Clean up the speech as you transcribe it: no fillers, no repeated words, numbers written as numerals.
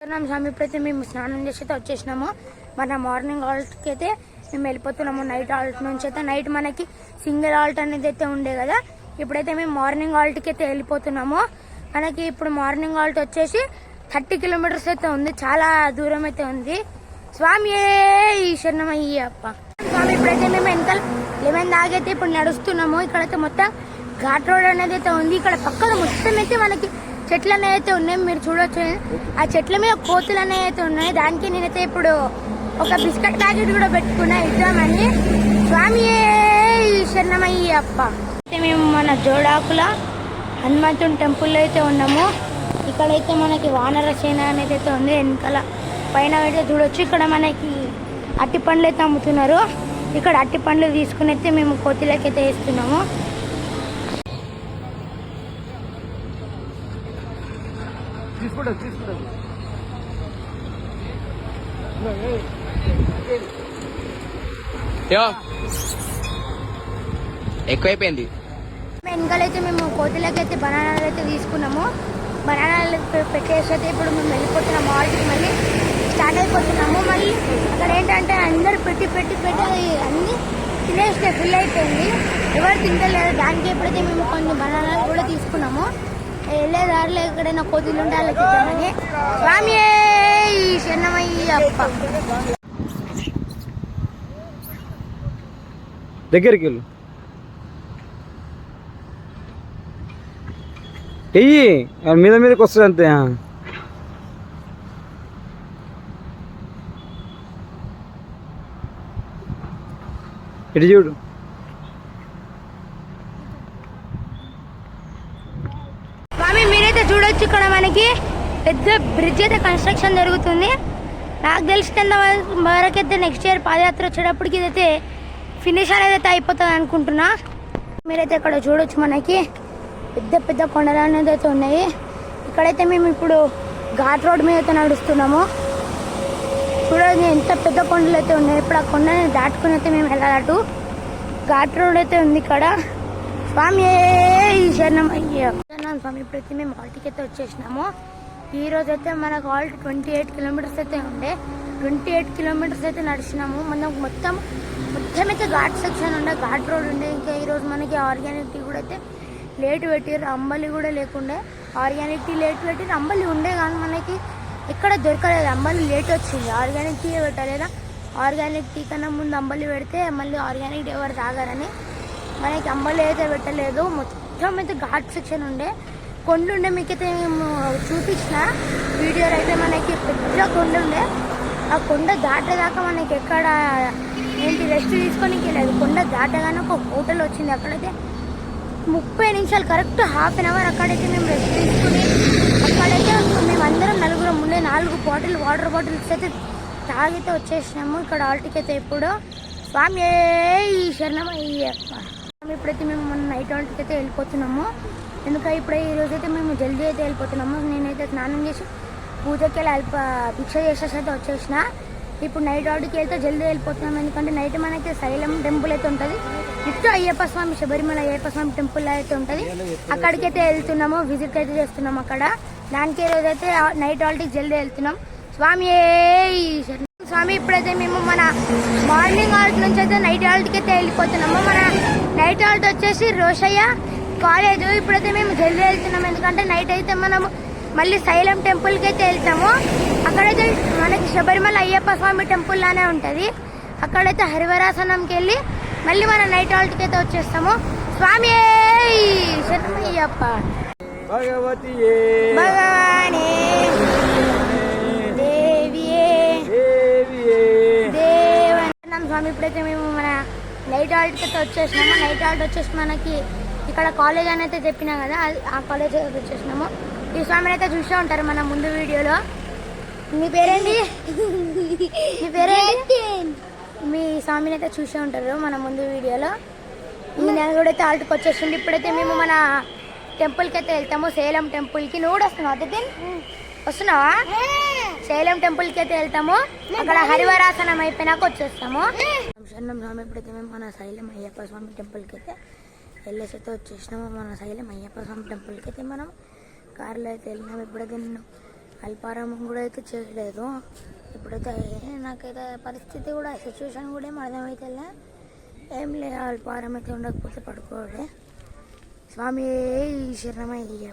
స్వామి ఇప్పుడైతే మేము స్నానం చేసి అయితే వచ్చేసినాము. మన మార్నింగ్ హాల్ట్కి అయితే మేము వెళ్ళిపోతున్నాము. నైట్ హాల్ట్ నుంచి అయితే నైట్ మనకి సింగిల్ హాల్ట్ అనేది అయితే ఉండే కదా, ఇప్పుడైతే మేము మార్నింగ్ హాల్ట్కి అయితే వెళ్ళిపోతున్నాము. మనకి ఇప్పుడు మార్నింగ్ హాల్ట్ వచ్చేసి 30 కిలోమీటర్స్ అయితే ఉంది, చాలా దూరం అయితే ఉంది. స్వామి శరణమయ్యప్ప. స్వామి ఇప్పుడైతే మేము వెనకాల 11 దాగైతే ఇప్పుడు నడుస్తున్నాము. ఇక్కడైతే మొత్తం ఘాట్ రోడ్ అనేది అయితే ఉంది. ఇక్కడ పక్కన మొత్తం అయితే మనకి చెట్లు అనేవి అయితే ఉన్నాయి, మీరు చూడొచ్చు. ఆ చెట్ల మీద కోతులు అనేవి అయితే ఉన్నాయి. దానికి నేనైతే ఇప్పుడు ఒక బిస్కెట్ ప్యాకెట్ కూడా పెట్టుకున్నా ఇద్దామని. స్వామి శరణమయ్యప్ప. అయితే మేము మన జోడాకుల హనుమంతుని టెంపుల్లో అయితే ఉన్నాము. ఇక్కడైతే మనకి వానర సేన అనేది అయితే ఉంది. వెనకాల పైన అయితే చూడొచ్చు. ఇక్కడ మనకి అట్టి పండ్లు అయితే అమ్ముతున్నారు. ఇక్కడ అట్టి పండ్లు తీసుకుని అయితే మేము కోతిలకైతే వేస్తున్నాము. ఎక్కువైపోయింది. వెనకాలైతే మేము కోతిలకైతే బనానాలు అయితే తీసుకున్నాము. బనానాలు పెట్టేసి అయితే ఇప్పుడు మేము వెళ్ళిపోతున్నాము. మాల్కి మళ్ళీ స్టార్ట్ అయిపోతున్నాము. మళ్ళీ అక్కడ ఏంటంటే అందరు పెట్టి అన్నీ తినేస్తే ఫుల్ అయిపోయింది, ఎవరు తింటలేదు. దానికి ఎప్పుడైతే మేము కొన్ని బనానాలు కూడా తీసుకున్నాము. వెళ్ళే దారిలో ఎక్కడైనా కోతులు ఉంటే వాళ్ళకి ఇద్దామని. స్వామి శరణమయ్యప్ప. దగ్గరికి వెళ్ళు, వెయ్యి మీదకి వస్తుంది అంతే. ఇటు చూడు. స్వామి మీరైతే చూడొచ్చు, ఇక్కడ మనకి పెద్ద బ్రిడ్జ్ అయితే కన్స్ట్రక్షన్ జరుగుతుంది. నాకు తెలిసినంత వరకైతే నెక్స్ట్ ఇయర్ పాదయాత్ర వచ్చేటప్పటికి ఇదైతే ఫినిష్ అనేది అయితే అయిపోతుంది అనుకుంటున్నా. మీరైతే ఇక్కడ చూడొచ్చు, మనకి పెద్ద పెద్ద కొండలు అనేది అయితే ఉన్నాయి. ఇక్కడైతే మేము ఇప్పుడు ఘాట్ రోడ్ మీద అయితే నడుస్తున్నాము. చూడండి ఎంత పెద్ద కొండలు అయితే ఉన్నాయి. ఇప్పుడు ఆ కొండని దాటుకుని అయితే మేము వెళ్ళాలటు ఘాట్ రోడ్ అయితే ఉంది ఇక్కడ. స్వామి శరణమయ్యప్ప. స్వామి ఇప్పుడైతే మేము హాల్ట్కి అయితే వచ్చేసినాము. ఈరోజు అయితే మనకు హాల్ట్ 28 కిలోమీటర్స్ అయితే ఉండే. 28 కిలోమీటర్స్ అయితే నడిచినాము. మనకు మొత్తం అయితే ఘాట్ సెక్షన్ ఉండే, ఘాట్ రోడ్ ఉండే. ఇంకా ఈరోజు మనకి ఆర్గానిక్ టీ కూడా అయితే లేట్ పెట్టారు. అంబలి కూడా లేకుండే, ఆర్గానిక్ టీ లేట్ పెట్టారు. అంబలి ఉండే కానీ మనకి ఎక్కడ దొరకలేదు. అంబలి లేట్ వచ్చింది, ఆర్గానిక్ టీ పెట్టలేదా. ఆర్గానిక్ టీ కన్నా ముందు అంబలి పెడితే మళ్ళీ ఆర్గానిక్ టీ ఎవరు తాగారని మనకి అంబలి అయితే పెట్టలేదు. మొత్తం అయితే ఘాట్ సెక్షన్ ఉండే, కొండ ఉండే. మీకైతే మేము చూపించిన వీడియోలో అయితే మనకి పెద్ద కొండ ఉండే. ఆ కొండ దాటేదాకా మనకి ఎక్కడ ఏంటి రెస్ట్ తీసుకోనికి లేదు. కొండ దాటగానే ఒక హోటల్ వచ్చింది. అక్కడైతే 30 నిమిషాలు కరెక్ట్ హాఫ్ అన్ అవర్ అక్కడైతే మేము రెస్ట్ తీసుకుని అక్కడైతే మేము అందరం నలుగురం ఉండే 4 వాటర్ బాటిల్స్ అయితే తాగితే వచ్చేసినాము ఇక్కడ హాల్ట్కి అయితే. ఇప్పుడు స్వామి శరణమయ్యప్ప. ఇప్పుడైతే మేము మన నైట్ హాల్ట్కి అయితే వెళ్ళిపోతున్నాము. ఎందుకంటే ఇప్పుడే ఈరోజు అయితే మేము జల్దీ అయితే వెళ్ళిపోతున్నాము. నేనైతే స్నానం చేసి పూజకి వెళ్ళి భిక్ష చేసేసి అయితే వచ్చేసిన. ఇప్పుడు నైట్ హాల్ట్కి వెళ్తే జల్దీ వెళ్ళిపోతున్నాము. ఎందుకంటే నైట్ మనకి శైలం టెంపుల్ అయితే ఉంటుంది. నెక్స్ట్ అయ్యప్ప స్వామి, శబరిమల అయ్యప్ప స్వామి టెంపుల్ అయితే ఉంటుంది. అక్కడికైతే వెళ్తున్నాము, విజిట్ అయితే చేస్తున్నాము అక్కడ. దానికి ఈరోజు అయితే నైట్ హాల్ట్కి జల్దీ వెళ్తున్నాం. స్వామి స్వామి ఇప్పుడైతే మేము మన మార్నింగ్ హాల్ట్ నుంచి అయితే నైట్ హాల్ట్కి అయితే వెళ్ళిపోతున్నాము. మన నైట్ హాల్ట్ వచ్చేసి రోషయ్య కాలేజ్. ఇప్పుడైతే మేము జల్దీ వెళ్తున్నాము, ఎందుకంటే నైట్ అయితే మనము మళ్ళీ శైలం టెంపుల్కి అయితే వెళ్తాము. అక్కడైతే మనకి శబరిమల అయ్యప్ప స్వామి టెంపుల్ లానే ఉంటుంది. అక్కడైతే హరివరాసనంకి వెళ్ళి మళ్ళీ మన నైట్ హాల్ట్కి అయితే వచ్చేస్తాము. స్వామి శరణమయ్యప్ప. భగవతి భగవానే స్వామి ఇప్పుడైతే మేము మన నైట్ హాల్ట్కి అయితే వచ్చేసినాము. నైట్ హాల్ట్ వచ్చేసి మనకి ఇక్కడ కాలేజ్ అని అయితే చెప్పినా కదా, ఆ కాలేజ్ అయితే వచ్చేసినాము. ఈ స్వామిని అయితే చూసే ఉంటారు మన ముందు వీడియోలో. మీ పేరేంటి? మీ పేరేంటి? మీ స్వామిని అయితే చూసే ఉంటారు మన ముందు వీడియోలో. ఈ నెల కూడా అయితే హాల్ట్కి వచ్చేసింది. ఇప్పుడైతే మేము మన టెంపుల్కి అయితే వెళ్తాము, సేలం టెంపుల్కి. నువ్వు కూడా వస్తున్నావు అదే వస్తున్నావా? సేలం టెంపుల్కి అయితే వెళ్తాము. అక్కడ హరివరాసనం అయిపోయినాక వచ్చేస్తాము. శరణం స్వామి ఇప్పుడైతే మేము మన శైలం అయ్యప్ప స్వామి టెంపుల్కి అయితే వెళ్ళేసి అయితే వచ్చేసినాము. మన శైలం అయ్యప్ప స్వామి టెంపుల్కి అయితే మనం కార్లో అయితే వెళ్ళినాము. ఇప్పుడైతే నేను అల్పారామం కూడా అయితే చేయలేదు. ఇప్పుడైతే నాకైతే పరిస్థితి కూడా సిచ్యువేషన్ కూడా ఏం అర్థమైతే ఏం లేదు. అల్పారం అయితే ఉండకపోతే పడుకోవాలి. స్వామి శరణమయ్య.